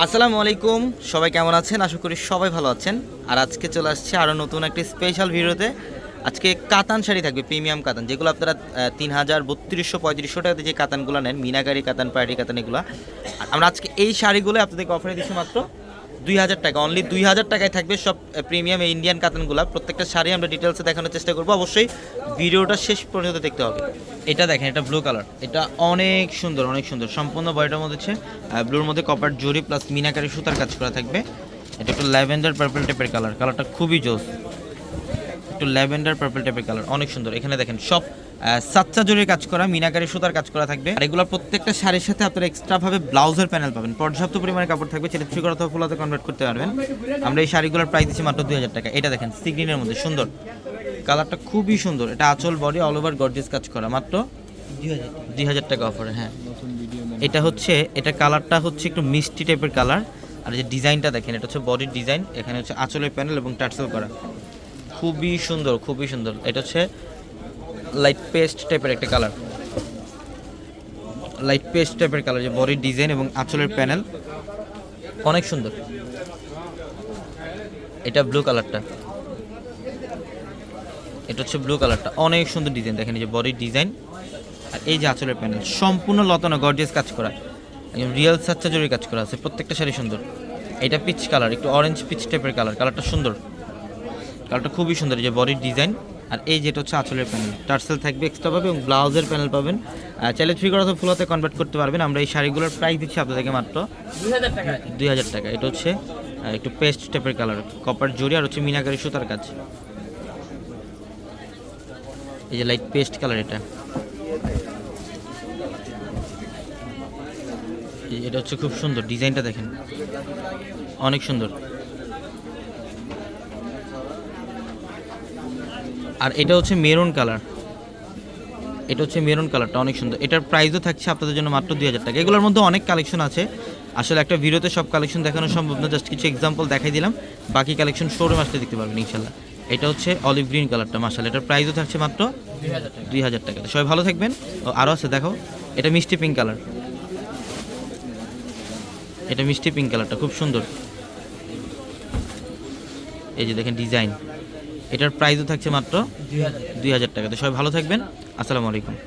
আসসালামু আলাইকুম, সবাই কেমন আছেন? আশা করি সবাই ভালো আছেন। আর আজকে চলে আসছে আরও নতুন একটি স্পেশাল ভিডিওতে। আজকে কাতান শাড়ি থাকবে, প্রিমিয়াম কাতান, যেগুলো আপনারা 3000, 3200, 3500 টাকাতে যে কাতানগুলো নেন, মিনাকারি কাতান, পার্টি কাতান, এগুলো। আর আমরা আজকে এই শাড়িগুলো আপনাদেরকে অফারে দিচ্ছি মাত্র 2000 টাকা। অনলি 2000 টাকায় থাকবে সব প্রিমিয়াম ইন্ডিয়ান কাতানগুলো। প্রত্যেকটা শাড়ি আমরা ডিটেলসে দেখানোর চেষ্টা করবো। অবশ্যই ভিডিওটা শেষ পর্যন্ত দেখতে হবে। এটা দেখেন, এটা ব্লু কালার, এটা অনেক সুন্দর, অনেক সুন্দর। সম্পূর্ণ বডিটার মধ্যে হচ্ছে ব্লুর মধ্যে কপার জরি প্লাস মিনাকারি সুতার কাজ করা থাকবে। এটা একটু ল্যাভেন্ডার পার্পল টাইপের কালার, কালারটা খুবই জোস। একটু ল্যাভেন্ডার পার্পল টাইপের কালার, অনেক সুন্দর। এখানে দেখেন সব সাচ্চা জরির কাজ করা, মিনাকারি সুতার কাজ করা থাকবে। আর এগুলো প্রত্যেকটা শাড়ির সাথে আপনারা এক্সট্রা ভাবে ব্লাউজের প্যানেল পাবেন। পর্যাপ্ত পরিমাণে কাপড় থাকবে, সেটা থ্রি করা অথবা ফুলাতে কনভার্ট করতে পারবেন। আমরা এই শাড়িগুলোর প্রাইস দিচ্ছি মাত্র 2000 টাকা। এটা দেখেন সি গ্রিনের মধ্যে সুন্দর, কালারটা খুবই সুন্দর। এটা আঁচল বডি অল ওভার গর্জিয়াস কাজ করা, মাত্র 2000 টাকা অফারে। হ্যাঁ, এটা হচ্ছে, এটা কালারটা হচ্ছে একটু মিষ্টি টাইপের কালার। আর যে ডিজাইনটা দেখেন, এটা হচ্ছে বডির ডিজাইন, এখানে হচ্ছে আঁচলের প্যানেল এবং টার্সেল করা, খুবই সুন্দর, খুবই সুন্দর। এটা হচ্ছে লাইট পেস্ট টাইপের একটা কালার, লাইট পেস্ট টাইপের কালার, যে বডির ডিজাইন এবং আঁচলের প্যানেল অনেক সুন্দর। এটা ব্লু কালারটা, এটা হচ্ছে ব্লু কালারটা, অনেক সুন্দর ডিজাইন। দেখেন এই যে বডির ডিজাইন আর এই যে আঁচলের প্যানেল, সম্পূর্ণ লতানো গর্জিয়াস কাজ করা, রিয়েল সাচ্চা জরির কাজ করা আছে। প্রত্যেকটা শাড়ি সুন্দর। এটা পিচ কালার, একটু অরেঞ্জ পিচ টাইপের কালার, কালারটা সুন্দর, কালারটা খুবই সুন্দর। এই যে বডির ডিজাইন আর এই যেটা হচ্ছে আঁচলের প্যানেল, টার্সেল থাকবে এক্সট্রা পাবে এবং ব্লাউজের প্যানেল পাবেন। চাইলে থ্রি করা ফুল হাতে কনভার্ট করতে পারবেন। আমরা এই শাড়িগুলোর প্রাইস দিচ্ছি আপনাদেরকে মাত্র 2000 টাকা। এটা হচ্ছে একটু পেস্ট টাইপের কালার, কপার জরি আর হচ্ছে মিনাকারি সুতার কাজ। এই যে লাইট পেস্ট কালার, এটা হচ্ছে খুব সুন্দর। ডিজাইনটা দেখেন, অনেক সুন্দর। আর এটা হচ্ছে মেরুন কালার, এটা হচ্ছে মেরুন কালারটা অনেক সুন্দর। এটার প্রাইসও থাকছে আপনাদের জন্য মাত্র 2000 টাকা। এগুলোর মধ্যে অনেক কালেকশন আছে, আসলে একটা ভিডিওতে সব কালেকশন দেখানো সম্ভব না, জাস্ট কিছু এক্সাম্পল দেখাই দিলাম। বাকি কালেকশন শোরুম আসতে দেখতে পারবেন ইনশাল্লাহ। এটা হচ্ছে অলিভ গ্রিন কালারটা, মাশাআল্লাহ, এটার প্রাইসও থাকছে মাত্র 2000 টাকা। সবাই ভালো থাকবেন। আরও আছে, দেখো এটা মিষ্টি পিঙ্ক কালার, এটা মিষ্টি পিঙ্ক কালারটা খুব সুন্দর। এই যে দেখেন ডিজাইন, এটার প্রাইসও থাকছে মাত্র 2000 টাকা। তো সবাই ভালো থাকবেন। আসসালামু আলাইকুম।